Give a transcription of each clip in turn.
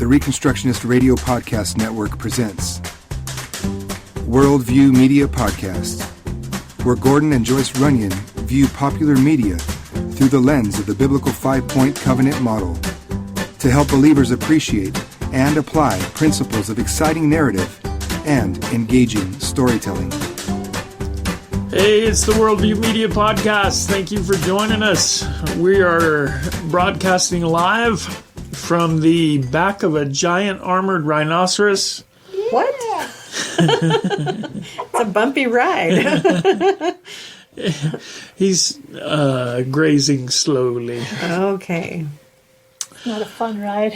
the Reconstructionist Radio Podcast Network presents Worldview Media Podcast, where Gordon and Joyce Runyon view popular media through the lens of the biblical five-point covenant model to help believers appreciate and apply principles of exciting narrative and engaging storytelling. Hey, it's the Worldview Media Podcast. Thank you for joining us. We are broadcasting live from the back of a giant armored rhinoceros. What? It's a bumpy ride. He's grazing slowly. Okay. Not a fun ride.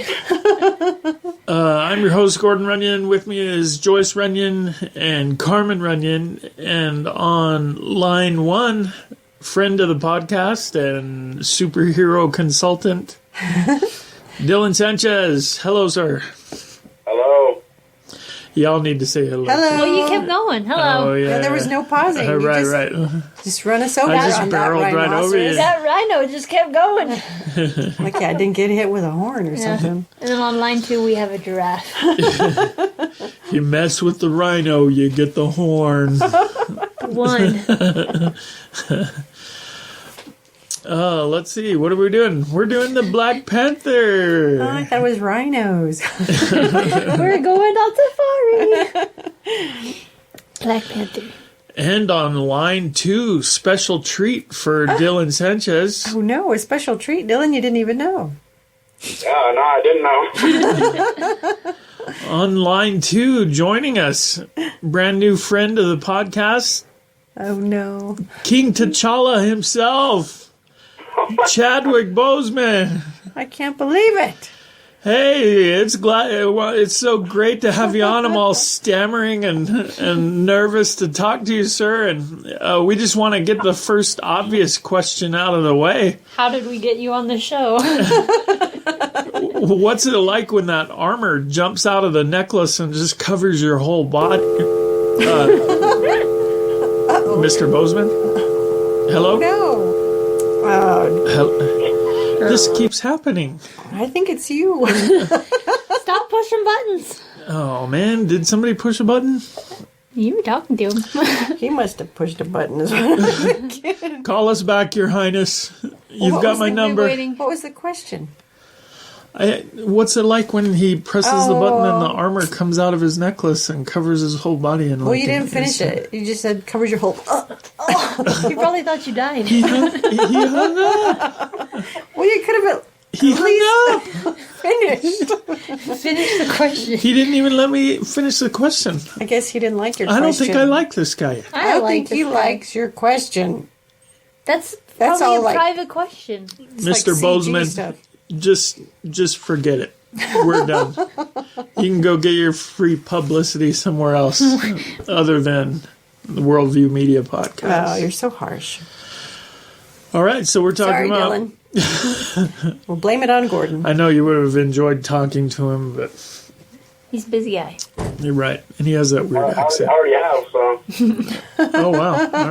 I'm your host, Gordon Runyon. With me is Joyce Runyon and Carmen Runyon. And on line one, friend of the podcast and superhero consultant, Dylan Sanchez. Hello, sir. Hello. Y'all need to say hello. Hello. Well, you kept going. Hello. Oh, yeah. There was no pausing. You right. Just run us over. I just on barreled that right over you. That rhino just kept going. Like, I didn't get hit with a horn or something. And then on line 2, we have a giraffe. You mess with the rhino, you get the horn. One. Let's see. What are we doing? We're doing the Black Panther. Oh, I thought it was rhinos. We're going on safari. Black Panther. And on line 2, special treat for Dylan Sanchez. Oh, no, a special treat. Dylan, you didn't even know. No, I didn't know. On line 2, joining us, brand new friend of the podcast, Oh, no. King T'Challa himself, Chadwick Boseman. I can't believe it. Hey, it's so great to have you on. I'm all stammering and nervous to talk to you, sir. And we just want to get the first obvious question out of the way. How did we get you on the show? What's it like when that armor jumps out of the necklace and just covers your whole body? Mr. Boseman? Hello? No. This keeps happening. I think it's you. Stop pushing buttons. Oh, man. Did somebody push a button? You were talking to him. He must have pushed a button as well. Call us back, Your Highness. You've got my number. What was the question? What's it like when he presses the button and the armor comes out of his necklace and covers his whole body? And Well, you didn't finish it. You just said covers your whole... He probably thought you died. He hung up. Well, you could have He hung up. finished. Finish the question. He didn't even let me finish the question. I guess he didn't like your I question. don't think I like this guy. I don't think he likes your question. That's That's probably all a like- private question. It's Mr. like CG Boseman, stuff. just forget it. We're done. You can go get your free publicity somewhere else other than the Worldview Media Podcast. Oh, you're so harsh. All right, so we're talking Sorry, about... Dylan. We'll blame it on Gordon. I know you would have enjoyed talking to him, but He's a busy guy. you're right. And he has that weird I accent. already have, so. Oh, wow. All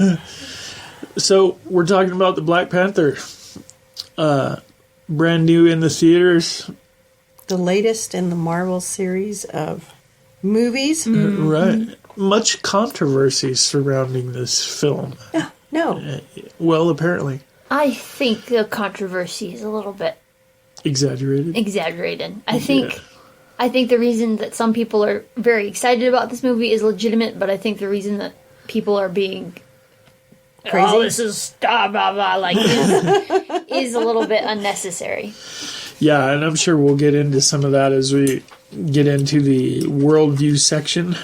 right. So, we're talking about the Black Panther. Brand new in the theaters. The latest in the Marvel series of movies. Right. Much controversy surrounding this film. No. Well, apparently. I think the controversy is a little bit Exaggerated. I think the reason that some people are very excited about this movie is legitimate, but I think the reason that people are being Crazy? oh, this is blah blah blah like is a little bit unnecessary. Yeah, and I'm sure we'll get into some of that as we get into the worldview section.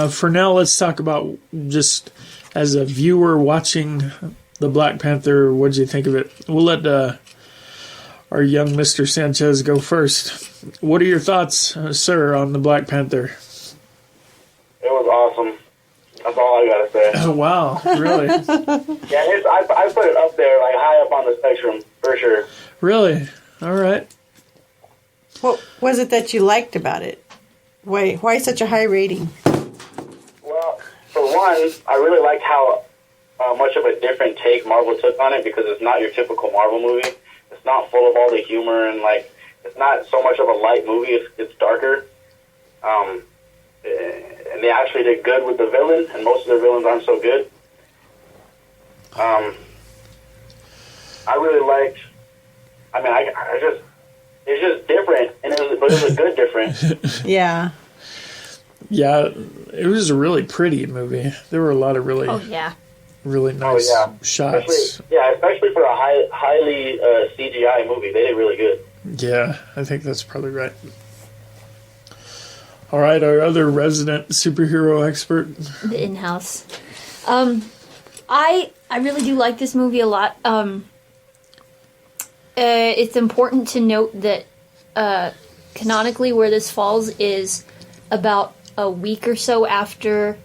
For now, let's talk about just as a viewer watching the Black Panther, what did you think of it? We'll let our young Mr. Sanchez go first. What are your thoughts, sir, on the Black Panther? It was awesome. That's all I gotta say. Oh, wow, really? Yeah, I put it up there, like high up on the spectrum, for sure. Really? All right. What was it that you liked about it? Why such a high rating? Well, for one, I really liked how much of a different take Marvel took on it, because it's not your typical Marvel movie. It's not full of all the humor, and like it's not so much of a light movie. It's darker. And they actually did good with the villain, and most of their villains aren't so good. I really liked. I mean, it's just different, and but it was a good different. Yeah. Yeah, it was a really pretty movie. There were a lot of really really nice shots. Especially for a highly CGI movie, they did really good. Yeah, I think that's probably right. All right, our other resident superhero expert, the in-house. I really do like this movie a lot. It's important to note that canonically, where this falls is about a week or so after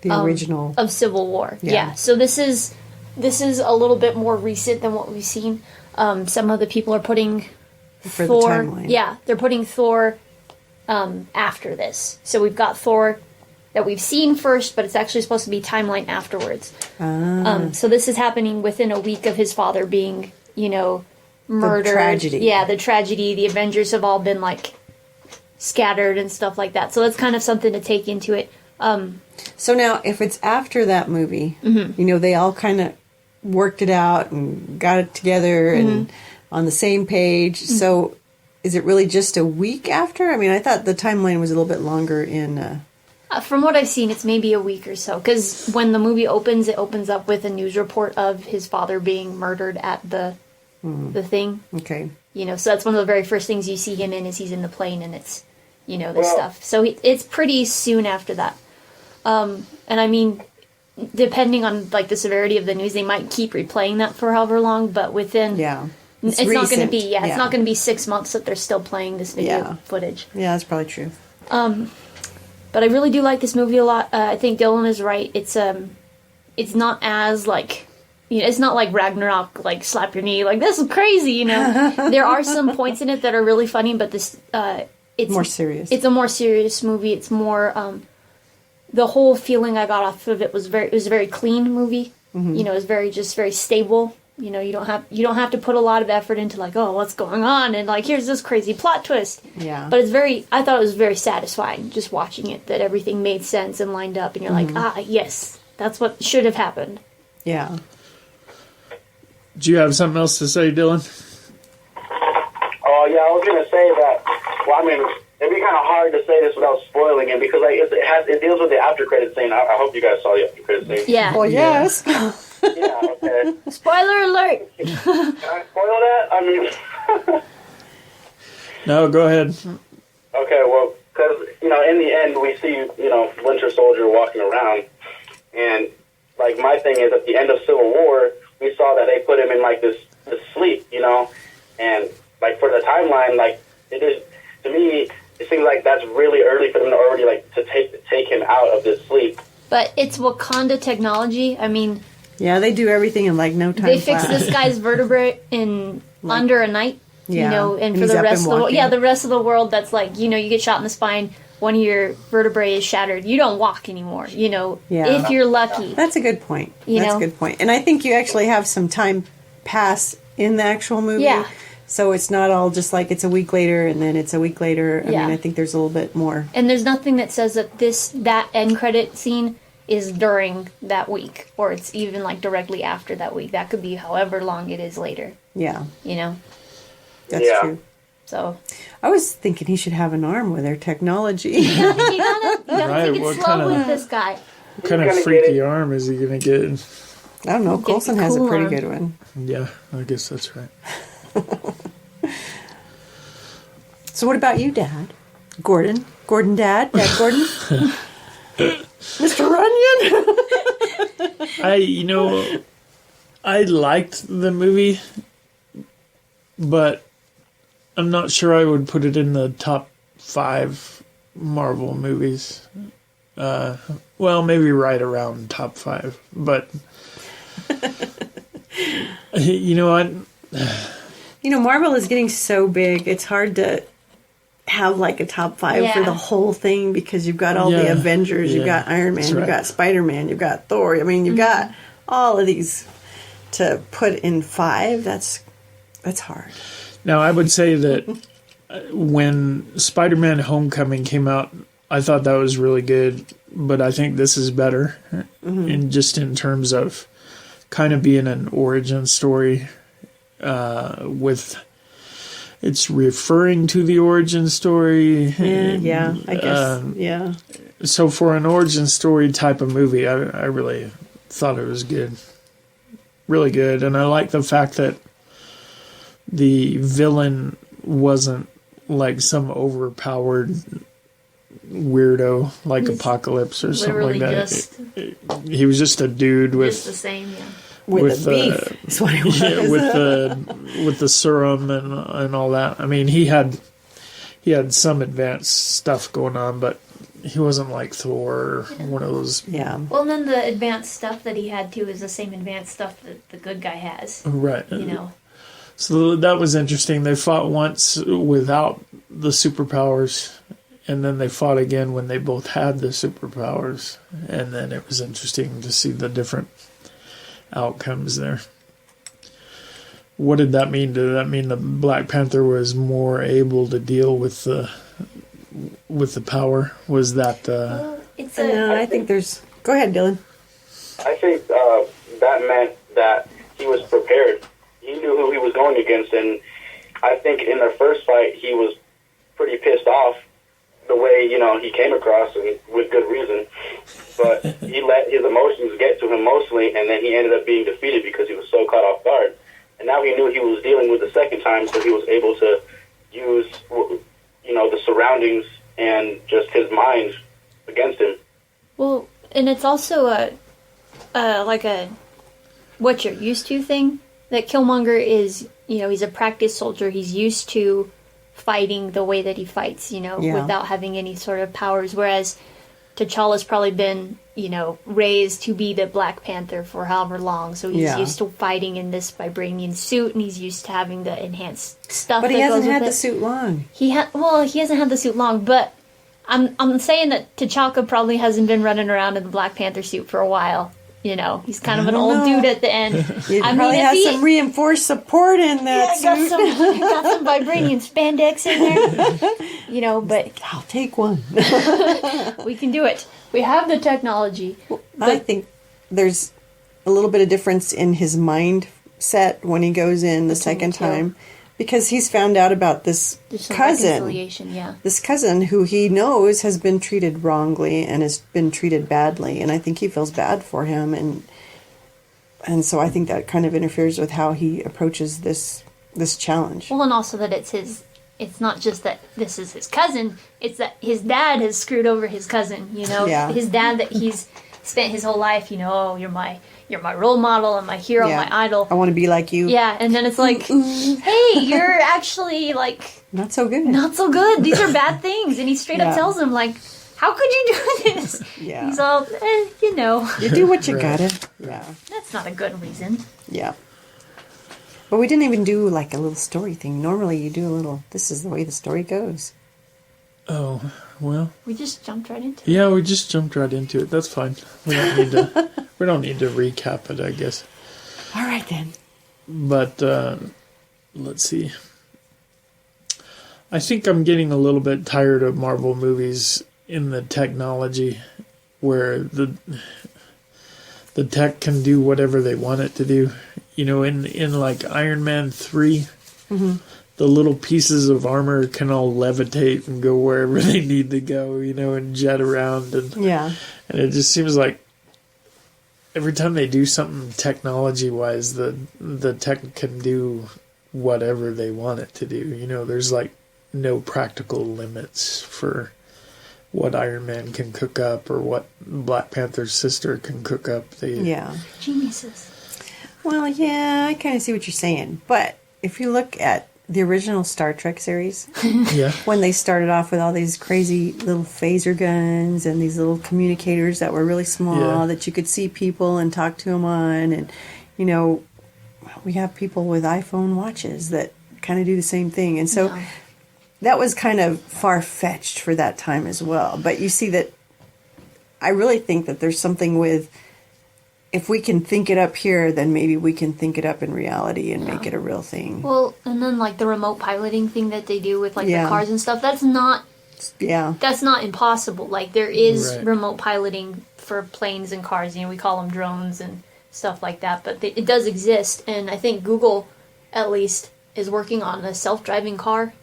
the original of Civil War. Yeah. So this is a little bit more recent than what we've seen. Some of the people are putting for Thor. The timeline. Yeah, they're putting Thor after this. So we've got Thor that we've seen first, but it's actually supposed to be timeline afterwards. So this is happening within a week of his father being, murdered. The tragedy. Yeah, the tragedy. The Avengers have all been scattered and stuff like that. So that's kind of something to take into it. So now, if it's after that movie, they all kind of worked it out and got it together and on the same page. So is it really just a week after? I mean, I thought the timeline was a little bit longer in... From what I've seen, it's maybe a week or so. Because when the movie opens, it opens up with a news report of his father being murdered at the thing. Okay. So that's one of the very first things you see him in is he's in the plane and it's, this stuff. So it's pretty soon after that. And I mean, depending on the severity of the news, they might keep replaying that for however long, but within... Yeah. It's not going to be, it's not going to be 6 months that they're still playing this video footage. Yeah, that's probably true. But I really do like this movie a lot. I think Dylan is right. It's not as it's not like Ragnarok, slap your knee, this is crazy, There are some points in it that are really funny, but this, it's more serious. It's a more serious movie. It's more, the whole feeling I got off of it was it was a very clean movie. It was very stable. You don't have to put a lot of effort into what's going on and here's this crazy plot twist. Yeah. But I thought it was very satisfying just watching it, that everything made sense and lined up and you're yes, that's what should have happened. Yeah. Do you have something else to say, Dylan? Oh yeah, I was gonna say that. Well, I mean, it'd be kind of hard to say this without spoiling it because it deals with the after credit scene. I hope you guys saw the after credit scene. Yeah. Well, yes. Yeah, okay. Spoiler alert! Can I spoil that? I mean... No, go ahead. Okay, well, because, in the end, we see, Winter Soldier walking around, and, my thing is, at the end of Civil War, we saw that they put him in, this sleep, and, for the timeline, it is, to me, it seems like that's really early for them to already, to take him out of this sleep. But it's Wakanda technology. I mean... Yeah, they do everything in no time. They fix this guy's vertebrae in under a night. Yeah, and for the rest of the world, the rest of the world, that's you get shot in the spine, one of your vertebrae is shattered. You don't walk anymore. If you're lucky. That's a good point. That's a good point. And I think you actually have some time pass in the actual movie. Yeah. So it's not all just it's a week later and then it's a week later. I mean, I think there's a little bit more. And there's nothing that says that that end credit scene is during that week, or it's even directly after that week. That could be however long it is later. Yeah. That's true. So I was thinking he should have an arm with their technology. you gotta take it slow with this guy. What kind of freaky arm is he going to get? I don't know. Coulson has a cool pretty arm. good one. Yeah, I guess that's right. So what about you, Dad? Gordon? Gordon Dad? Dad Gordon? Mr. Runyon? I liked the movie, but I'm not sure I would put it in the top 5 Marvel movies. Well, maybe right around top 5, but Marvel is getting so big, it's hard to have a top 5 for the whole thing because you've got all the Avengers, you've got Iron Man, you've got Spider-Man, you've got Thor. I mean, you've got all of these to put in 5. That's That's hard. Now, I would say that when Spider-Man Homecoming came out, I thought that was really good, but I think this is better, in terms of kind of being an origin story, with it's referring to the origin story. Yeah, I guess. So for an origin story type of movie, I really thought it was good. Really good. And I like the fact that the villain wasn't like some overpowered weirdo like Apocalypse or something like that. He was just a dude with just the same, with the beef. Is what it was. with the serum and all that. I mean, he had some advanced stuff going on, but he wasn't like Thor or one of those. Yeah. Well, and then the advanced stuff that he had too is the same advanced stuff that the good guy has. Right. You know. So that was interesting. They fought once without the superpowers, and then they fought again when they both had the superpowers. And then it was interesting to see the different outcomes there. What did that mean? Did that mean the Black Panther was more able to deal with the power? Was that? I think there's. Go ahead, Dylan. I think that meant that he was prepared. He knew who he was going against, and I think in their first fight, he was pretty pissed off the way, he came across, and with good reason. But he let his emotions get to him mostly, and then he ended up being defeated because he was so caught off guard. And now he knew he was dealing with the second time, so he was able to use, the surroundings and just his mind against him. Well, and it's also a what you're used to thing. That Killmonger is, he's a practiced soldier. He's used to fighting the way that he fights, without having any sort of powers. Whereas T'Challa's probably been, raised to be the Black Panther for however long. So he's used to fighting in this vibranium suit, and he's used to having the enhanced stuff. But he that hasn't goes had with the suit long. He hasn't had the suit long, but I'm saying that T'Chaka probably hasn't been running around in the Black Panther suit for a while. He's kind of an old dude at the end. He probably has some reinforced support in that suit. Got some vibranium spandex in there. But I'll take one. we can do it. We have the technology. I think there's a little bit of difference in his mindset when he goes in the second time. Because he's found out about this cousin. This cousin who he knows has been treated wrongly and has been treated badly. And I think he feels bad for him. And so I think that kind of interferes with how he approaches this challenge. Well, and also that it's not just that this is his cousin. It's that his dad has screwed over his cousin, Yeah. His dad that he's spent his whole life, you're my role model and my hero, my idol. I want to be like you. Yeah, and then it's like, hey, you're actually, not so good. Not so good. These are bad things. And he straight up tells him, how could you do this? Yeah. He's all, You do what you gotta. Yeah. That's not a good reason. Yeah. But we didn't even do, a little story thing. Normally you do a little, this is the way the story goes. Oh, well. We just jumped right into it. Yeah, we just jumped right into it. That's fine. We don't need to recap it, I guess. All right, then. But, let's see. I think I'm getting a little bit tired of Marvel movies in the technology where the tech can do whatever they want it to do. In Iron Man 3, the little pieces of armor can all levitate and go wherever they need to go, and jet around. And it just seems like every time they do something technology-wise, the tech can do whatever they want it to do. There's no practical limits for what Iron Man can cook up or what Black Panther's sister can cook up. Geniuses. Well, yeah, I kind of see what you're saying. But if you look at the original Star Trek series, when they started off with all these crazy little phaser guns and these little communicators that were really small that you could see people and talk to them on, and we have people with iPhone watches that kind of do the same thing, and so that was kind of far-fetched for that time as well. But you see that I really think that there's something with if we can think it up here, then maybe we can think it up in reality and make it a real thing. Well, and then like the remote piloting thing that they do with like Yeah. the cars and stuff, that's not impossible. Like there is remote piloting for planes and cars. You know, we call them drones and stuff like that, but it does exist. And I think Google, at least, is working on a self-driving car.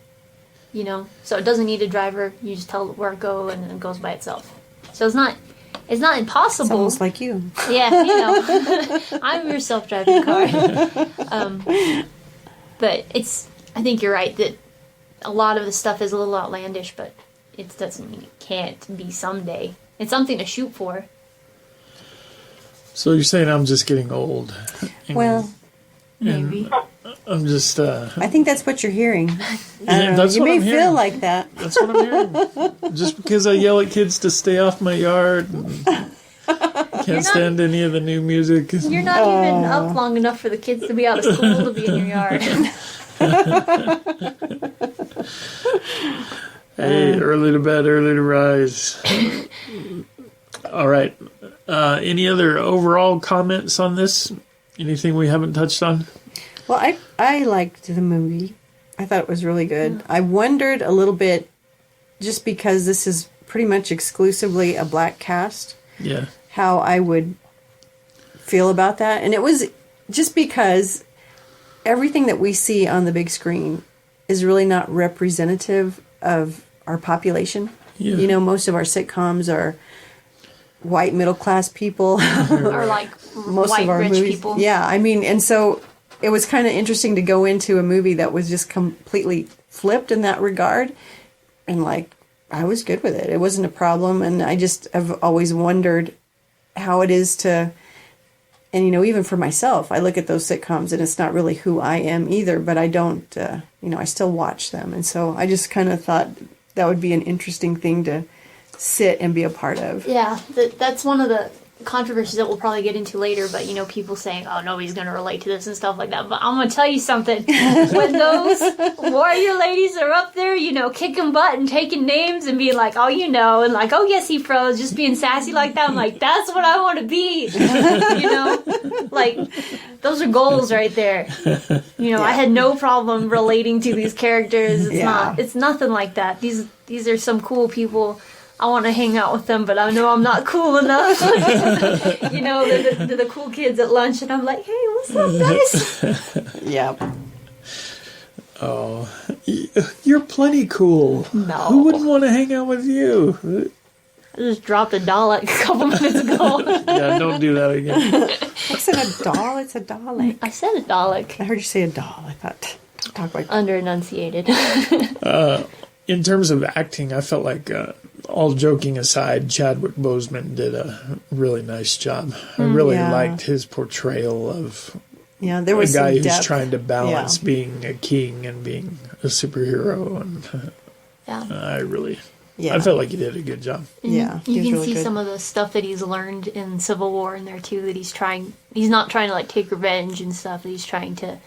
You know, so it doesn't need a driver. You just tell it where to go, and it goes by itself. So it's not impossible. It's almost like you. Yeah, you know, I'm your self-driving car. But I think you're right that a lot of the stuff is a little outlandish, but it doesn't mean it can't be someday. It's something to shoot for. So you're saying I'm just getting old? Well, Maybe. I'm just. I think that's what you're hearing. That's You what may I'm feel hearing. like that. That's what I'm hearing. Just because I yell at kids to stay off my yard and can't stand any of the new music. You're not even up long enough for the kids to be out of school to be in your yard. Hey, early to bed, early to rise. All right. Any other overall comments on this? Anything we haven't touched on? Well, I liked the movie. I thought it was really good. I wondered a little bit, just because this is pretty much exclusively a black cast, Yeah. how I would feel about that. And it was just because everything that we see on the big screen is really not representative of our population. Yeah. You know, most of our sitcoms are white middle class people. Or like Most white of our rich movies. people. Yeah, I mean, and so it was kind of interesting to go into a movie that was just completely flipped in that regard. And like, I was good with it. It wasn't a problem. And I just have always wondered how it is to, and you know, even for myself, I look at those sitcoms and it's not really who I am either, but I don't, you know, I still watch them. And so I just kind of thought that would be an interesting thing to sit and be a part of. Yeah, that's one of the controversies that we'll probably get into later, but you know, people saying, oh, nobody's going to relate to this and stuff like that. But I'm going to tell you something. When those warrior ladies are up there, you know, kicking butt and taking names and being like, oh, you know, and like, oh, yes, he froze, just being sassy like that, I'm like, that's what I want to be. You know, like, those are goals right there. You know, I had no problem relating to these characters. It's nothing like that. These are some cool people. I want to hang out with them, but I know I'm not cool enough. You know, they're the cool kids at lunch, and I'm like, hey, what's up, guys? Yeah. Oh, you're plenty cool. No. Who wouldn't want to hang out with you? I just dropped a dollar a couple minutes ago. Yeah, don't do that again. What's it, a doll? It's a Dalek. I said a dollar. I heard you say a doll. I thought, don't talk like that. Under enunciated. In terms of acting, I felt like, all joking aside, Chadwick Boseman did a really nice job. I really liked his portrayal of There was a guy some who's depth. trying to balance being a king and being a superhero. And Yeah. I felt like he did a good job. Yeah, he You was can really see good. some of the stuff that he's learned in Civil War in there too, that he's not trying to like take revenge and stuff, that he's trying to,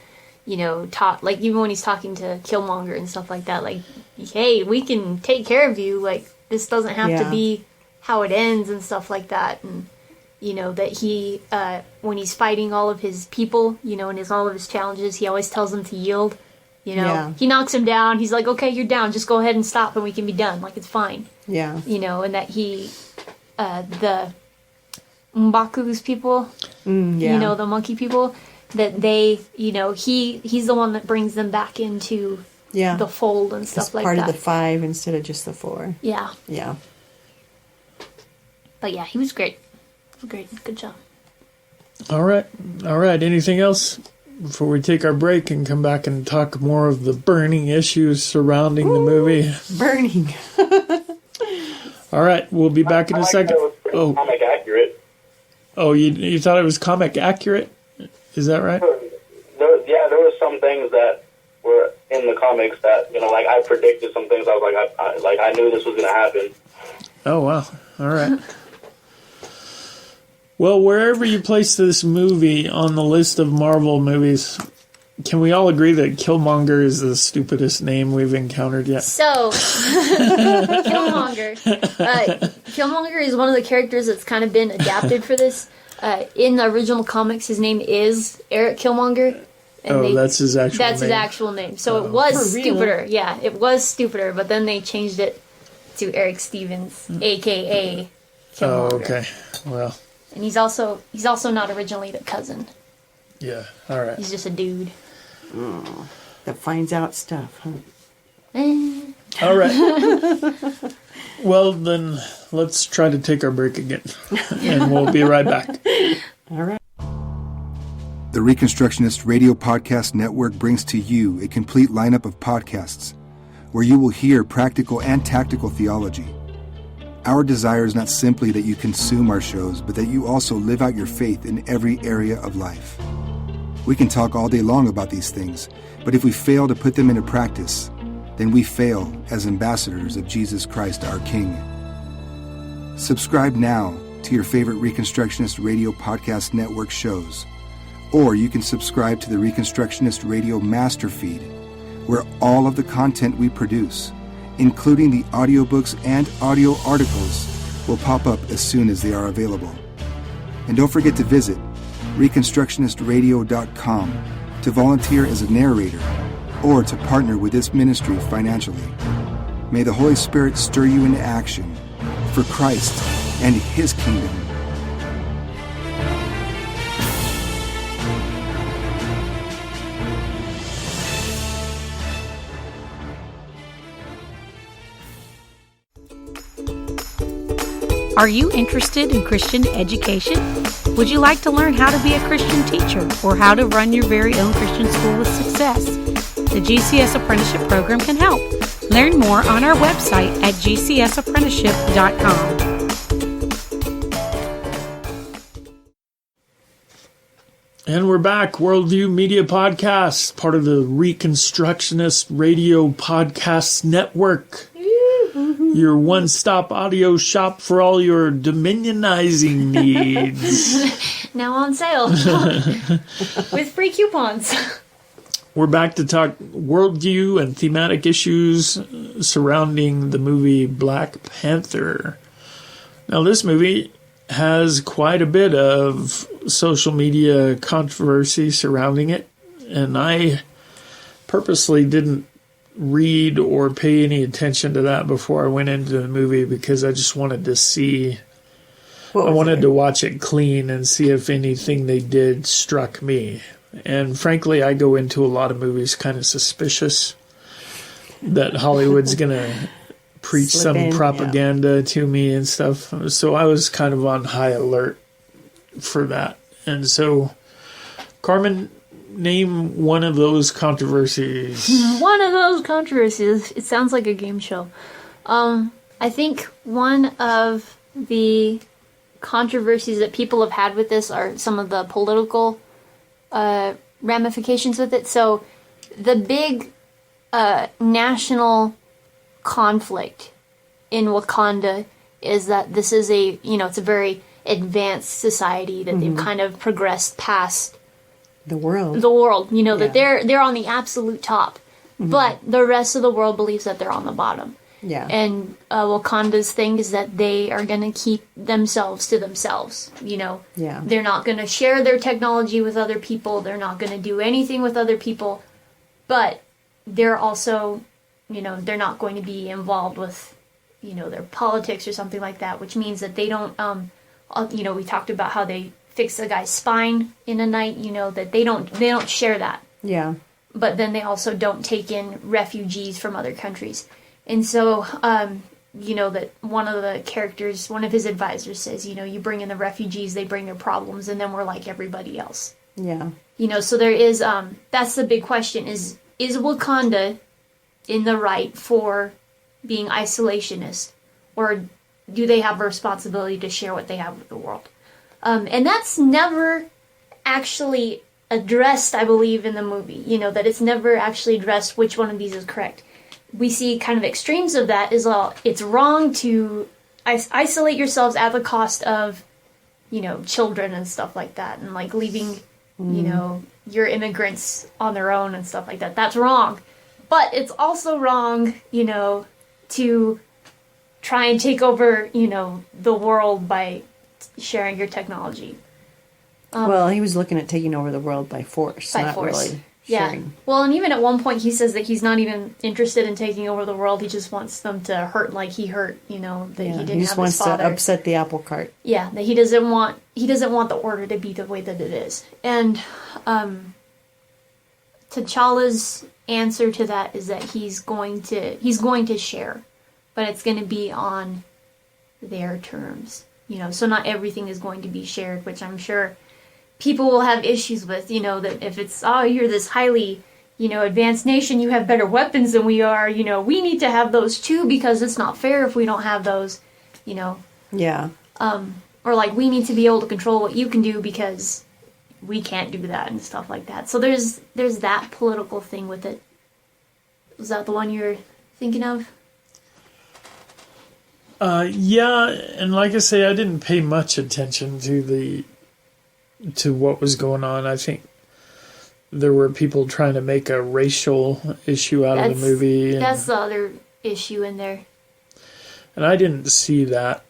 you know, talk, like even when he's talking to Killmonger and stuff like that, like, hey, we can take care of you, like, this doesn't have to be how it ends and stuff like that. And, you know, that he, when he's fighting all of his people, you know, and all of his challenges, he always tells them to yield. You know, he knocks him down. He's like, okay, you're down. Just go ahead and stop and we can be done. Like, it's fine. Yeah. You know, and that he, the M'Baku's people, you know, the monkey people, that they, you know, he's the one that brings them back into the fold and stuff like that. Part of the 5 instead of just the 4. Yeah. Yeah. But yeah, he was great. Great. Good job. All right. Anything else before we take our break and come back and talk more of the burning issues surrounding the movie? Burning. All right. We'll be back in a second. Oh, comic accurate. Oh, you thought it was comic accurate? Is that right? There were some things that were in the comics that, you know, like I predicted some things. I was like, I knew this was going to happen. Oh, wow. All right. Well, wherever you place this movie on the list of Marvel movies, can we all agree that Killmonger is the stupidest name we've encountered yet? So, Killmonger. Killmonger is one of the characters that's kind of been adapted for this. In the original comics, his name is Eric Killmonger. And that's his actual name. That's his actual name. So it was Stupider. Yeah, it was Stupider, but then they changed it to Eric Stevens, a.k.a. Killmonger. Oh, okay. Well. And he's also not originally the cousin. Yeah, all right. He's just a dude. That finds out stuff, huh? All right. Well, then let's try to take our break again. And we'll be right back. All right. The Reconstructionist Radio Podcast Network brings to you a complete lineup of podcasts where you will hear practical and tactical theology. Our desire is not simply that you consume our shows, but that you also live out your faith in every area of life. We can talk all day long about these things, but if we fail to put them into practice, then we fail as ambassadors of Jesus Christ, our King. Subscribe now to your favorite Reconstructionist Radio Podcast Network shows, or you can subscribe to the Reconstructionist Radio Master Feed, where all of the content we produce, including the audiobooks and audio articles, will pop up as soon as they are available. And don't forget to visit ReconstructionistRadio.com to volunteer as a narrator or to partner with this ministry financially. May the Holy Spirit stir you into action for Christ and His kingdom. Are you interested in Christian education? Would you like to learn how to be a Christian teacher or how to run your very own Christian school with success? The GCS Apprenticeship Program can help. Learn more on our website at gcsapprenticeship.com. And we're back. Worldview Media Podcast, part of the Reconstructionist Radio Podcast Network. Your one-stop audio shop for all your dominionizing needs. Now on sale. With free coupons. We're back to talk worldview and thematic issues surrounding the movie Black Panther. Now, this movie has quite a bit of social media controversy surrounding it, and I purposely didn't read or pay any attention to that before I went into the movie because I just wanted to see. I wanted to watch it clean and see if anything they did struck me. And frankly, I go into a lot of movies kind of suspicious that Hollywood's going to preach some propaganda to me and stuff. So I was kind of on high alert for that. And so, Carmen, name one of those controversies. One of those controversies. It sounds like a game show. I think one of the controversies that people have had with this are some of the political ramifications with it. So the big national conflict in Wakanda is that this is it's a very advanced society that they've kind of progressed past the world, that they're on the absolute top, but the rest of the world believes that they're on the bottom. Yeah. And Wakanda's thing is that they are going to keep themselves to themselves, Yeah. They're not going to share their technology with other people. They're not going to do anything with other people. But they're also, they're not going to be involved with, their politics or something like that, which means that they don't, we talked about how they fix a guy's spine in a night, that they don't share that. Yeah. But then they also don't take in refugees from other countries. And so, that one of the characters, one of his advisors says, you bring in the refugees, they bring their problems, and then we're like everybody else. Yeah. So there is, that's the big question, is Wakanda in the right for being isolationist? Or do they have a responsibility to share what they have with the world? And that's never actually addressed, I believe, in the movie. That it's never actually addressed which one of these is correct. We see kind of extremes of that is it's wrong to isolate yourselves at the cost of, children and stuff like that, and like leaving, your immigrants on their own and stuff like that. That's wrong. But it's also wrong, to try and take over, the world by sharing your technology. Well, he was looking at taking over the world by force, By not force. really Yeah. sharing. Well, and even at one point he says that he's not even interested in taking over the world. He just wants them to hurt like he hurt, that Yeah, he didn't he just have wants his father. to upset the apple cart. Yeah, that he doesn't want the order to be the way that it is. And T'Challa's answer to that is that he's going to share, but it's going to be on their terms. So not everything is going to be shared, which I'm sure people will have issues with, that if it's, you're this highly, advanced nation, you have better weapons than we are, we need to have those too because it's not fair if we don't have those, Yeah. or like we need to be able to control what you can do because we can't do that and stuff like that. So there's that political thing with it. Was that the one you're thinking of? Yeah, and like I say, I didn't pay much attention to what was going on. I think there were people trying to make a racial issue out of the movie. That's the other issue in there. And I didn't see that.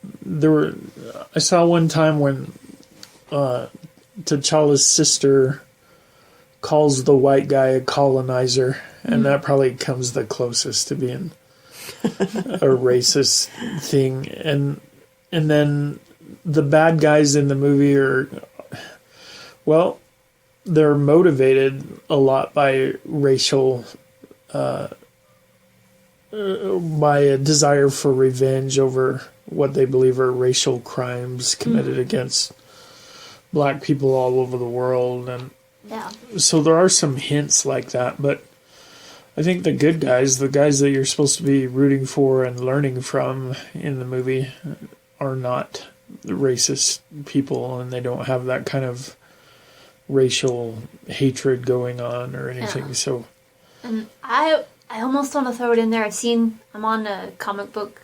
I saw one time when T'Challa's sister calls the white guy a colonizer, and that probably comes the closest to being a racist thing. And then the bad guys in the movie they're motivated a lot by racial, by a desire for revenge over what they believe are racial crimes committed against black people all over the world. And Yeah. so there are some hints like that, but I think the good guys, the guys that you're supposed to be rooting for and learning from in the movie, are not racist people, and they don't have that kind of racial hatred going on or anything. Yeah. So, And I almost want to throw it in there. I'm on a comic book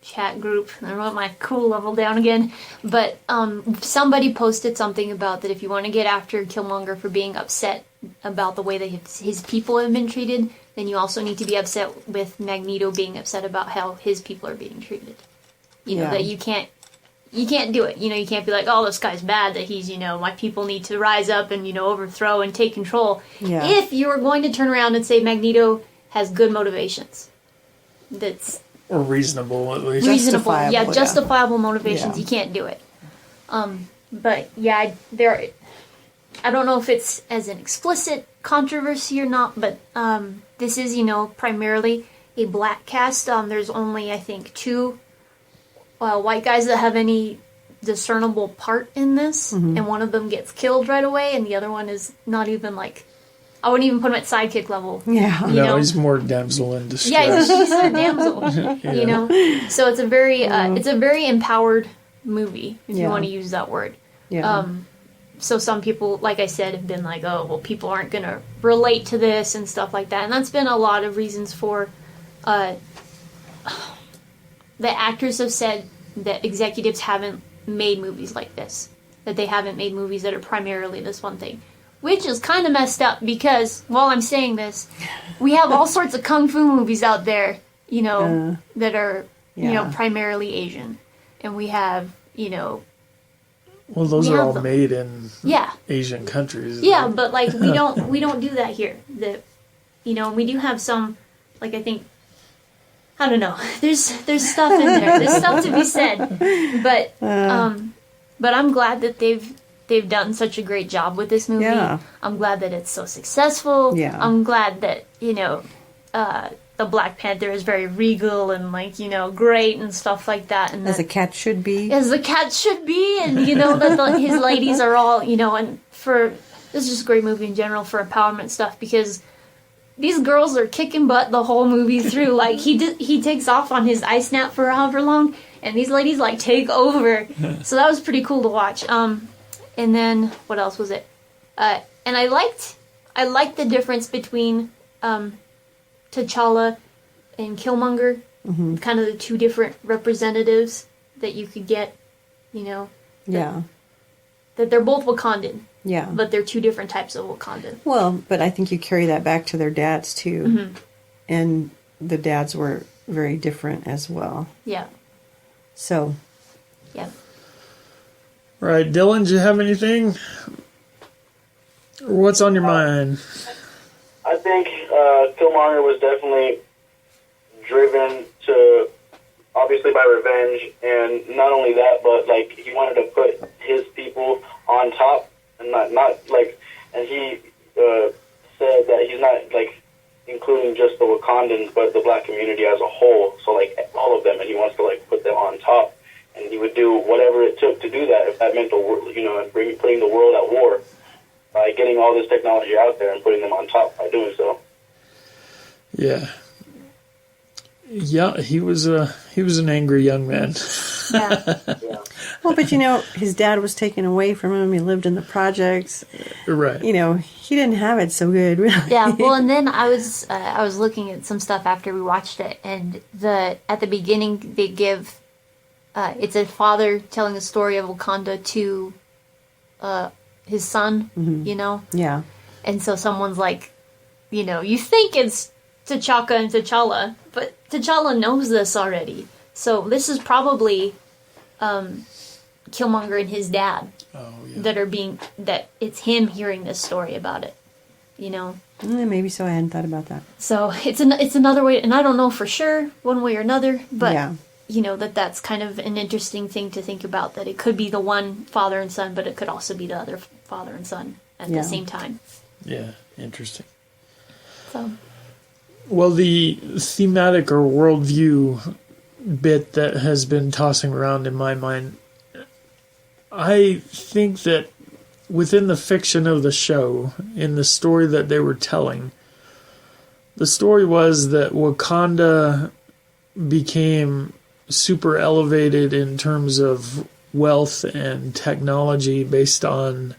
chat group, and I wrote my cool level down again. But somebody posted something about that if you want to get after Killmonger for being upset about the way that his people have been treated, then you also need to be upset with Magneto being upset about how his people are being treated. That you can't do it. You can't be like, oh, this guy's bad, that he's, my people need to rise up and, overthrow and take control. Yeah. If you're going to turn around and say Magneto has good motivations. or reasonable at least. Reasonable, Justifiable, justifiable motivations. Yeah. You can't do it. But yeah, I don't know if it's as an explicit controversy or not, but this is, primarily a black cast. There's only, I think, 2 white guys that have any discernible part in this, and one of them gets killed right away, and the other one is not even I wouldn't even put him at sidekick level. Yeah. No, he's more damsel in distress. Yeah, he's a damsel. So it's a very empowered movie, if you want to use that word. Yeah. So some people, like I said, have been like, oh, well, people aren't going to relate to this and stuff like that. And that's been a lot of reasons for... the actors have said that executives haven't made movies like this. That they haven't made movies that are primarily this one thing. Which is kind of messed up because, while I'm saying this, we have all sorts of kung fu movies out there, that are, primarily Asian. And we have, Well, those we are have all them. made in yeah. Asian countries. Yeah, but we don't do that here. We do have some, I think, I don't know. There's stuff in there. There's stuff to be said. But I'm glad that they've done such a great job with this movie. Yeah. I'm glad that it's so successful. Yeah. I'm glad that the Black Panther is very regal and great and stuff like that. And As a cat should be. as the cat should be, and that his ladies are all and this is just a great movie in general for empowerment stuff because these girls are kicking butt the whole movie through. He takes off on his ice nap for however long, and these ladies take over. So that was pretty cool to watch. And then what else was it? And I liked the difference between T'Challa and Killmonger. Mm-hmm. Kind of the 2 different representatives that you could get. Yeah. That they're both Wakandan. Yeah. But they're 2 different types of Wakandan. Well, but I think you carry that back to their dads, too. Mm-hmm. And the dads were very different as well. Yeah. So. Yeah. Right, Dylan, do you have anything? What's on your mind? I think Killmonger was definitely driven to, obviously by revenge, and not only that, but like he wanted to put his people on top, and not like, and he said that he's not like including just the Wakandans, but the black community as a whole. So like all of them, and he wants to like put them on top, and he would do whatever it took to do that, if that meant putting the world at war by getting all this technology out there and putting them on top by doing so. Yeah. Yeah, he was an angry young man. Yeah. Yeah. Well, but his dad was taken away from him. He lived in the projects. Right. He didn't have it so good, really. Yeah. Well, and then I was looking at some stuff after we watched it, and at the beginning they give it's a father telling the story of Wakanda to his son. Mm-hmm. Yeah. And so someone's like, you think it's T'Chaka and T'Challa, but T'Challa knows this already. So this is probably Killmonger and his dad that it's him hearing this story about it, Maybe so. I hadn't thought about that. So it's another way, and I don't know for sure one way or another, but yeah. That's kind of an interesting thing to think about, that it could be the one father and son, but it could also be the other father and son at the same time. Yeah, interesting. So, well, the thematic or worldview bit that has been tossing around in my mind, I think that within the fiction of the show, in the story that they were telling, the story was that Wakanda became super elevated in terms of wealth and technology based on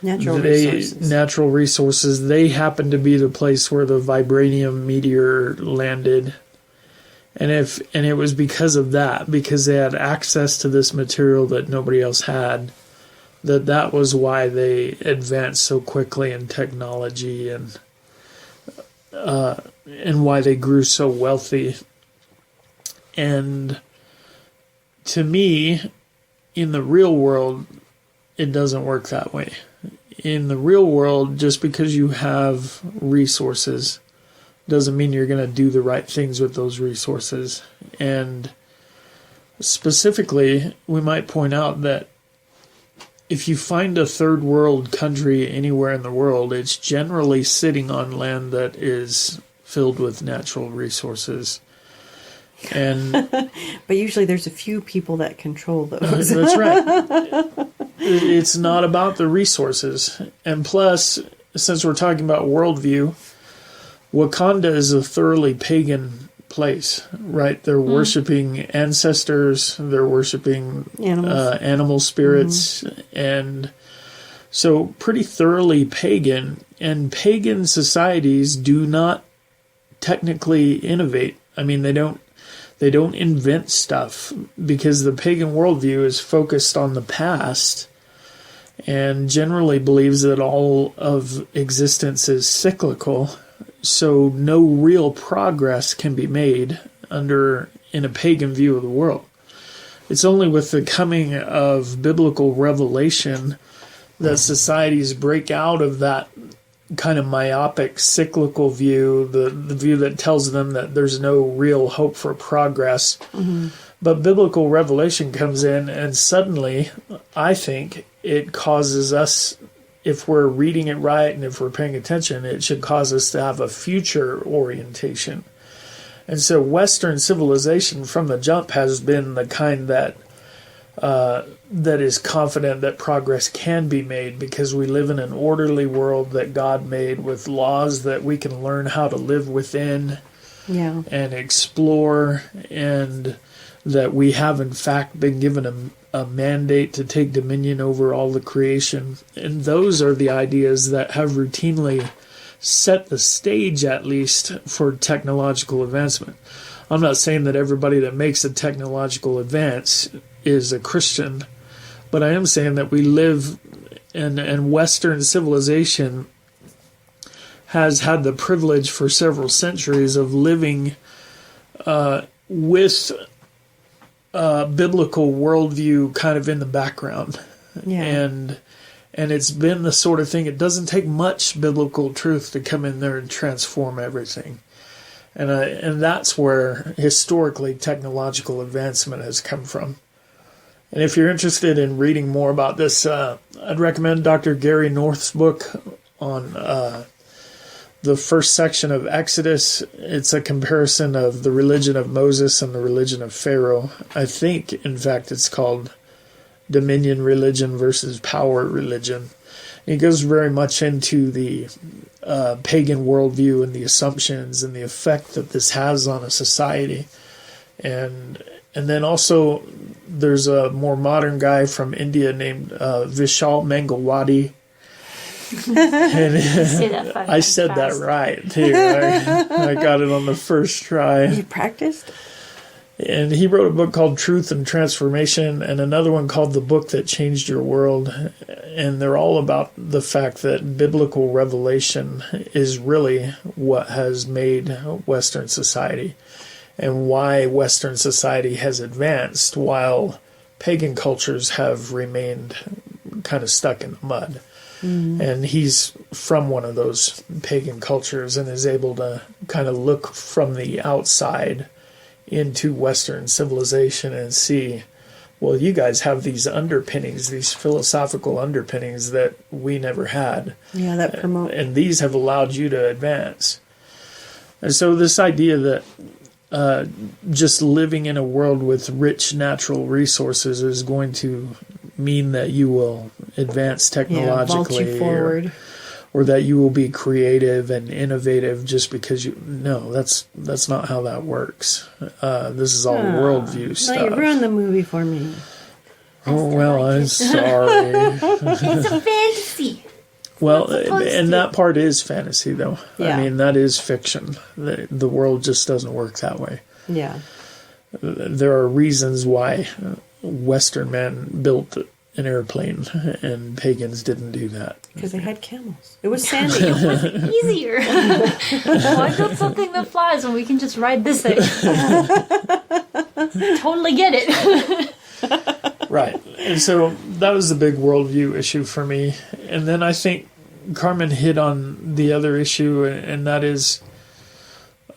natural resources. They happened to be the place where the vibranium meteor landed. And it was because of that, because they had access to this material that nobody else had, that was why they advanced so quickly in technology and why they grew so wealthy. And to me, in the real world, it doesn't work that way. In the real world, just because you have resources doesn't mean you're going to do the right things with those resources. And specifically, we might point out that if you find a third world country anywhere in the world, it's generally sitting on land that is filled with natural resources. And but usually there's a few people that control those. That's right. It's not about the resources. And plus, since we're talking about worldview, Wakanda is a thoroughly pagan place, right? They're worshiping ancestors, they're worshiping animal spirits, and so pretty thoroughly pagan. And pagan societies do not technically innovate. I mean, they don't invent stuff, because the pagan worldview is focused on the past and generally believes that all of existence is cyclical. So no real progress can be made in a pagan view of the world. It's only with the coming of biblical revelation that societies break out of that kind of myopic, cyclical view, the view that tells them that there's no real hope for progress. Mm-hmm. But biblical revelation comes in, and suddenly, I think, it causes us, if we're reading it right and if we're paying attention, it should cause us to have a future orientation. And so Western civilization from the jump has been the kind that is confident that progress can be made, because we live in an orderly world that God made with laws that we can learn how to live within and explore, and that we have in fact been given a mandate to take dominion over all the creation. And those are the ideas that have routinely set the stage, at least, for technological advancement. I'm not saying that everybody that makes a technological advance is a Christian, but I am saying that we live in Western civilization has had the privilege for several centuries of living with biblical worldview kind of in the background. Yeah. And it's been the sort of thing, it doesn't take much biblical truth to come in there and transform everything. And that's where historically technological advancement has come from. And if you're interested in reading more about this, I'd recommend Dr. Gary North's book on the first section of Exodus. It's a comparison of the religion of Moses and the religion of Pharaoh. I think, in fact, it's called Dominion Religion versus Power Religion. It goes very much into the pagan worldview and the assumptions and the effect that this has on a society. And then also there's a more modern guy from India named Vishal Mangalwadi. I said that right too. I got it on the first try. You practiced? And he wrote a book called Truth and Transformation and another one called The Book That Changed Your World. And they're all about the fact that biblical revelation is really what has made Western society and why Western society has advanced while pagan cultures have remained kind of stuck in the mud. Mm-hmm. And he's from one of those pagan cultures and is able to kind of look from the outside into Western civilization and see, well, you guys have these underpinnings, these philosophical underpinnings that we never had. Yeah, that promote. And these have allowed you to advance. And so this idea that just living in a world with rich natural resources is going to mean that you will advance technologically, vault you forward. Or that you will be creative and innovative just because that's not how that works. This is all worldview stuff. Now you ruined the movie for me. Oh, well, I'm sorry. It's a fantasy. Well, and that part is fantasy, though. Yeah. I mean, that is fiction. The world just doesn't work that way. Yeah. There are reasons why Western men built an airplane and pagans didn't do that. Because they had camels. It was sandy. It was easier. Why build something that flies when we can just ride this thing? Totally get it. Right. And so that was the big worldview issue for me. And then I think Carmen hit on the other issue, and that is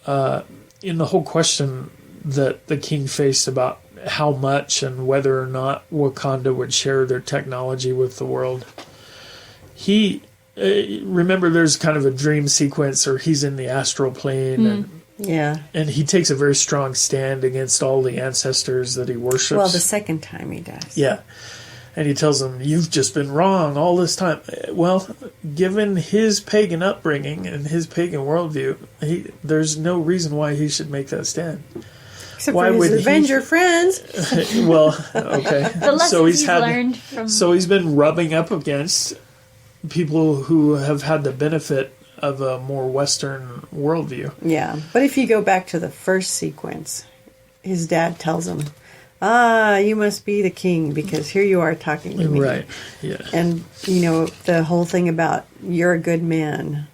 in the whole question that the king faced about how much and whether or not Wakanda would share their technology with the world. He, remember there's kind of a dream sequence, or he's in the astral plane, and he takes a very strong stand against all the ancestors that he worships. Well, the second time he does. Yeah. And he tells them, you've just been wrong all this time. Well, given his pagan upbringing and his pagan worldview, there's no reason why he should make that stand. Except why for his Avenger friends. Well, okay. The lessons he's learned from... So he's been rubbing up against people who have had the benefit of a more Western worldview. Yeah, but if you go back to the first sequence, his dad tells him, you must be the king because here you are talking to me. Right, yeah. And, the whole thing about you're a good man,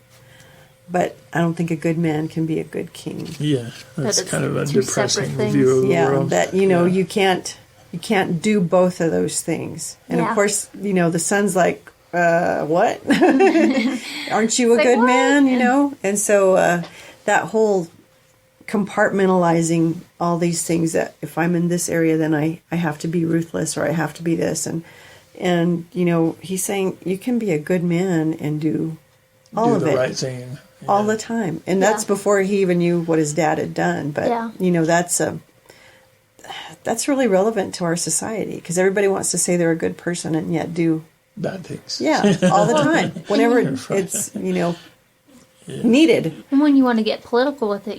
but I don't think a good man can be a good king. Yeah, that's kind of a two depressing separate view of the world. That, you can't do both of those things. And of course, the son's like, what? Aren't you a good man, And so that whole compartmentalizing all these things, that if I'm in this area, then I have to be ruthless, or I have to be this. And he's saying you can be a good man and do all of it. Do the right thing. Yeah. All the time. And that's before he even knew what his dad had done. But, that's really relevant to our society, because everybody wants to say they're a good person and yet do bad things. Yeah, all the time. Whenever it's, needed. And when you want to get political with it,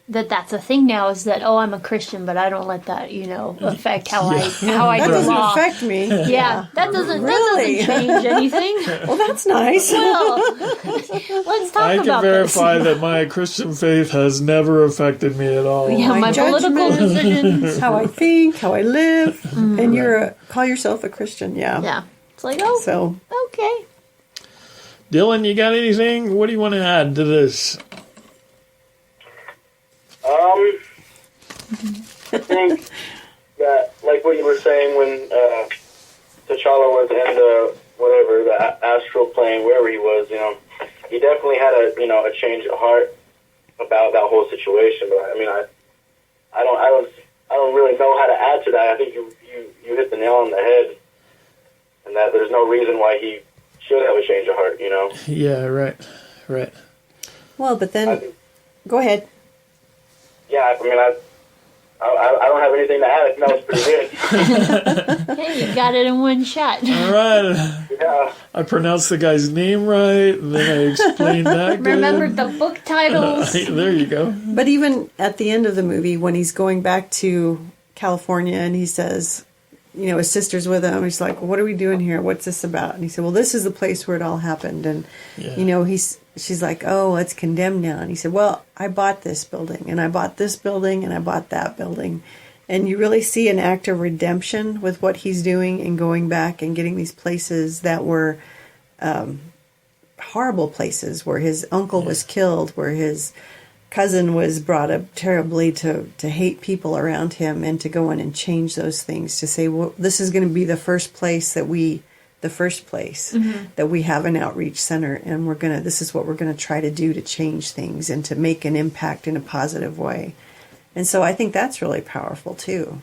that's a thing now, is that, I'm a Christian, but I don't let that, affect how I do that doesn't law. affect me. Yeah, that doesn't change anything. Well, that's nice. Well, let's talk I about this. can verify that my Christian faith has never affected me at all. Yeah, my political decisions. How I think, how I live. And call yourself a Christian, Yeah. It's like, okay. Dylan, you got anything? What do you want to add to this? I think that, like what you were saying, when to T'Challa was in the astral plane, wherever he was, he definitely had a change of heart about that whole situation. But I mean, I don't really know how to add to that. I think you hit the nail on the head, and that there's no reason why he should have a change of heart. Yeah, right. Well, but then, go ahead. Yeah, I mean, I don't have anything to add. I think that was pretty good. Hey, you got it in one shot. All right. Yeah. I pronounced the guy's name right, and then I explained that good. Remembered the book titles. There you go. But even at the end of the movie, when he's going back to California and he says, his sister's with him, he's like, what are we doing here? What's this about? And he said, well, this is the place where it all happened. And, she's like, oh, it's condemned now. And he said, well, I bought this building, and I bought this building, and I bought that building. And you really see an act of redemption with what he's doing and going back and getting these places that were horrible places, where his uncle was killed, where his cousin was brought up terribly to hate people around him, and to go in and change those things, to say, well, this is going to be the first place that we have an outreach center, and this is what we're going to try to do to change things and to make an impact in a positive way. And so I think that's really powerful too.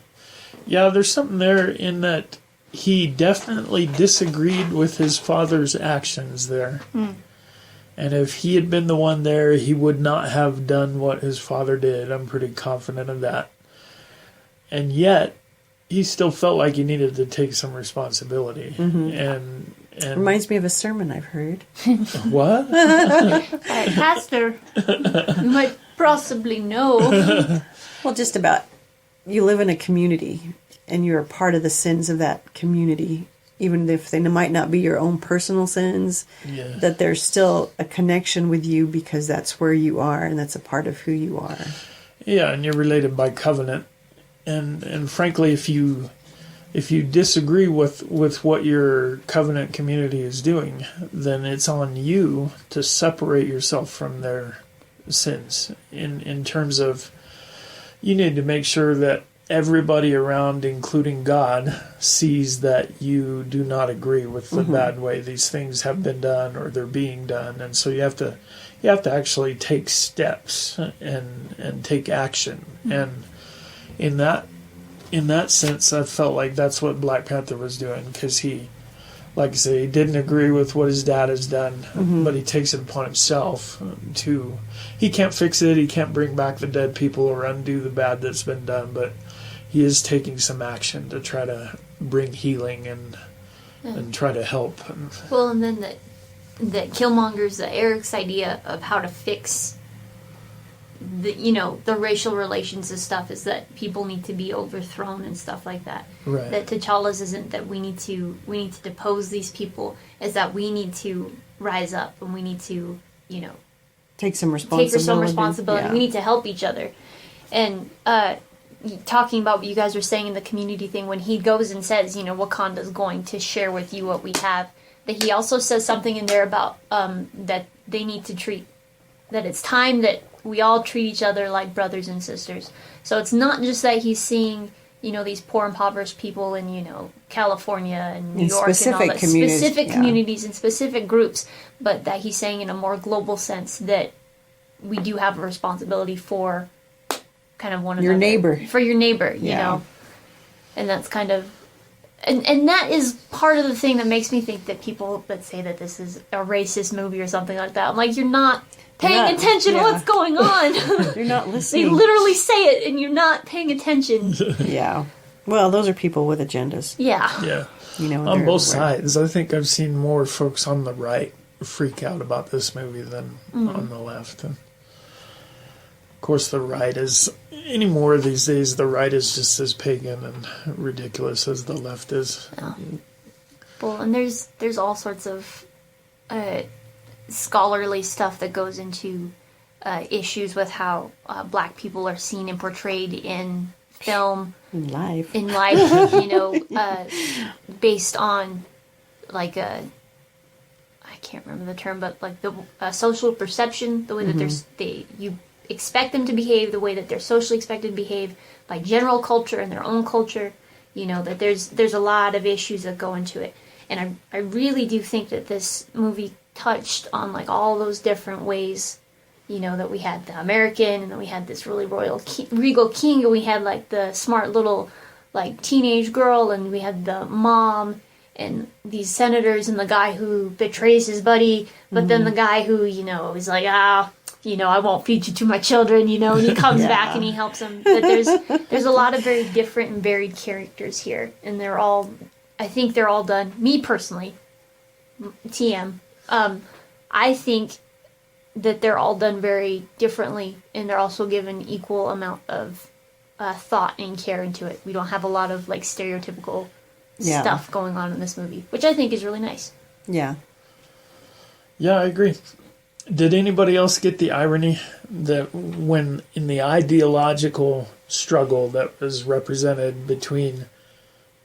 Yeah, there's something there in that he definitely disagreed with his father's actions there. And if he had been the one there, he would not have done what his father did. I'm pretty confident of that. And yet, he still felt like he needed to take some responsibility. And reminds me of a sermon I've heard. What? Pastor, you might possibly know. Well, just about, you live in a community and you're a part of the sins of that community, even if they might not be your own personal sins, that there's still a connection with you because that's where you are and that's a part of who you are. Yeah, and you're related by covenant. And frankly, if you disagree with what your covenant community is doing, then it's on you to separate yourself from their sins. In terms of, you need to make sure that everybody around, including God, sees that you do not agree with the bad way these things have been done or they're being done. And so you have to actually take steps and take action. And in that sense, I felt like that's what Black Panther was doing, because he, like I say, he didn't agree with what his dad has done, but he takes it upon himself he can't fix it, he can't bring back the dead people or undo the bad that's been done, but he is taking some action to try to bring healing and try to help. Well, and then that Killmonger's, Eric's idea of how to fix the racial relations and stuff is that people need to be overthrown and stuff like that. Right. That T'Challa's isn't that we need to depose these people, is that we need to rise up and we need to, take some responsibility. Yeah. We need to help each other. And talking about what you guys were saying in the community thing, when he goes and says, Wakanda's going to share with you what we have, that he also says something in there about that they need to that it's time that we all treat each other like brothers and sisters. So it's not just that he's seeing, these poor, impoverished people in, California and New York and all that, specific communities and specific groups, but that he's saying in a more global sense that we do have a responsibility for kind of one another. Your neighbor. For your neighbor, you know. And that's kind of... And that is part of the thing that makes me think that people that say that this is a racist movie or something like that, I'm like, you're not paying attention to what's going on. You're not listening. They literally say it, and you're not paying attention. Yeah. Well, those are people with agendas. Yeah. Yeah. On both sides. I think I've seen more folks on the right freak out about this movie than on the left. And of course, the right is... Anymore these days, the right is just as pagan and ridiculous as the left is. Yeah. Well, and there's all sorts of scholarly stuff that goes into issues with how black people are seen and portrayed in film, in life, based on like I can't remember the term, but like the social perception, the way that you expect them to behave, the way that they're socially expected to behave by general culture and their own culture, You know, that there's a lot of issues that go into it. And I really do think that this movie touched on like all those different ways, you know, that we had the American, and then we had this really regal king, and we had like the smart little like teenage girl, and we had the mom, and these senators, and the guy who betrays his buddy, but then the guy who, you know, is like, you know, I won't feed you to my children, you know, and he comes back and he helps them. But there's a lot of very different and varied characters here, and I think they're all done. Me personally, TM, I think that they're all done very differently, and they're also given equal amount of thought and care into it. We don't have a lot of like stereotypical stuff going on in this movie, which I think is really nice. Yeah. Yeah, I agree. Did anybody else get the irony that when in the ideological struggle that was represented between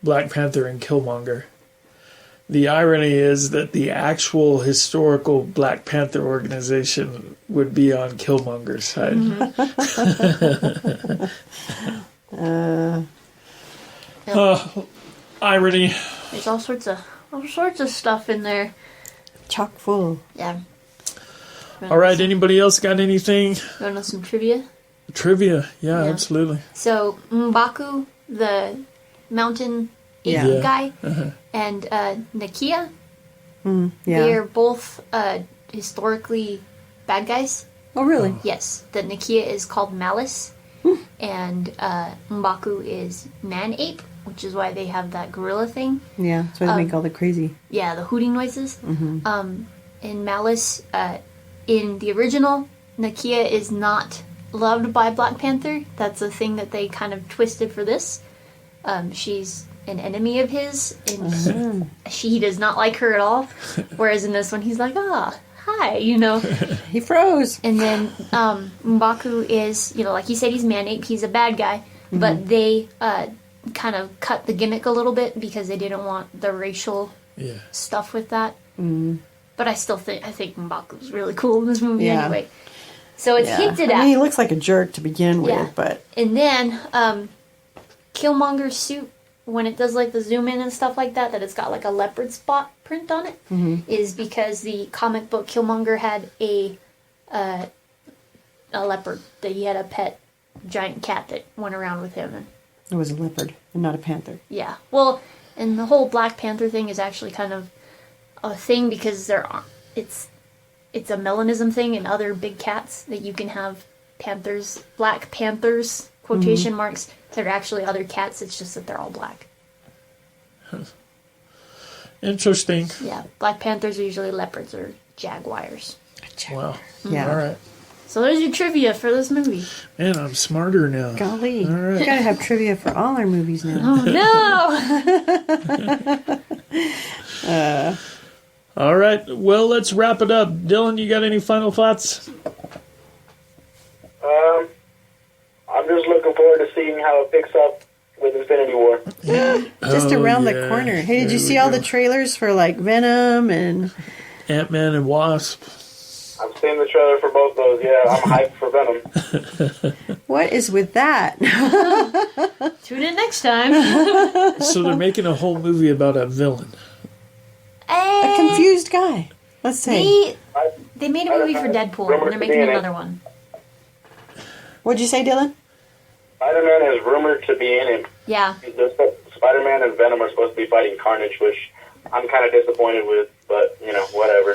Black Panther and Killmonger, the irony is that the actual historical Black Panther organization would be on Killmonger's side. Irony. There's all sorts of stuff in there. Chock full. Yeah. All right, anybody else got anything? You want to know some trivia? Trivia, yeah, absolutely. So, M'Baku, the mountain ape guy, and Nakia, they're both historically bad guys. Oh, really? Yes. The Nakia is called Malice, and M'Baku is man-ape, which is why they have that gorilla thing. Yeah, that's why they make all the crazy... Yeah, the hooting noises. And Malice... in the original, Nakia is not loved by Black Panther. That's a thing that they kind of twisted for this. She's an enemy of his, and he does not like her at all. Whereas in this one, he's like, hi, you know. He froze. And then M'Baku is, you know, like you said, he's man-ape. He's a bad guy. But they kind of cut the gimmick a little bit because they didn't want the racial stuff with that. But I think M'Baku's really cool in this movie anyway. So it's hinted at. I mean, he looks like a jerk to begin with, but... And then, Killmonger's suit, when it does like the zoom in and stuff like that it's got like a leopard spot print on it, is because the comic book Killmonger had a leopard, that he had a pet giant cat that went around with him. And it was a leopard and not a panther. Yeah. Well, and the whole Black Panther thing is actually kind of a thing because it's a melanism thing in other big cats, that you can have Black Panthers, quotation marks, that are actually other cats. It's just that they're all black. Interesting. Yeah. Black Panthers are usually leopards or jaguars. Wow. Yeah. All right. So there's your trivia for this movie. Man, I'm smarter now. Golly. All right. We gotta have trivia for all our movies now. Oh, no! All right. Well, let's wrap it up. Dylan, you got any final thoughts? I'm just looking forward to seeing how it picks up with Infinity War. Just around the corner. Hey, did you see all the trailers for like Venom and Ant-Man and Wasp? I've seen the trailer for both those. Yeah, I'm hyped for Venom. what is with that? Tune in next time. So they're making a whole movie about a villain. A confused guy. Let's say. They made a movie for Deadpool, and they're making another one. What'd you say, Dylan? Spider-Man is rumored to be in it. Yeah. Spider-Man and Venom are supposed to be fighting Carnage, which I'm kind of disappointed with, but, you know, whatever.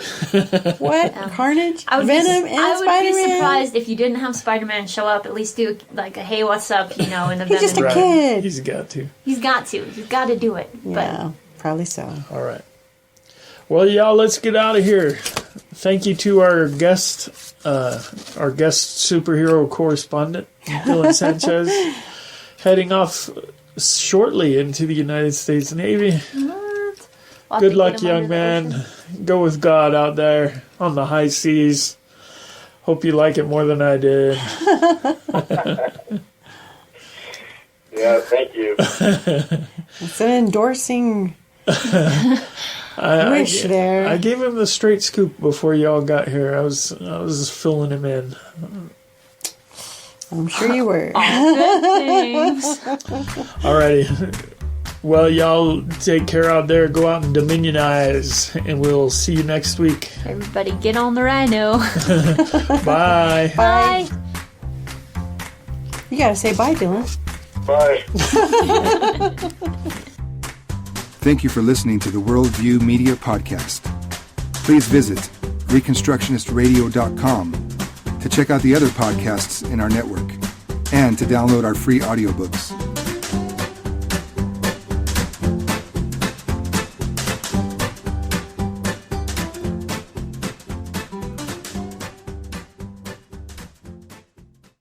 What? Carnage? Venom and Spider-Man? I would be surprised if you didn't have Spider-Man show up, at least do like a, hey, what's up, you know, in the He's Venom. just a kid. He's got to. He's got to. He's got to do it. Yeah, probably so. All right. Well, y'all, let's get out of here. Thank you to our guest superhero correspondent, Dylan Sanchez, heading off shortly into the United States Navy. Good luck, young man. Go with God out there on the high seas. Hope you like it more than I did. Yeah, thank you. It's an endorsing wish there. I gave him the straight scoop before y'all got here. I was filling him in. I'm sure you were. Alrighty. Well, y'all take care out there. Go out and dominionize, and we'll see you next week. Everybody get on the rhino. Bye. Bye. You gotta say bye, Dylan. Bye. Thank you for listening to the Worldview Media Podcast. Please visit reconstructionistradio.com to check out the other podcasts in our network and to download our free audiobooks.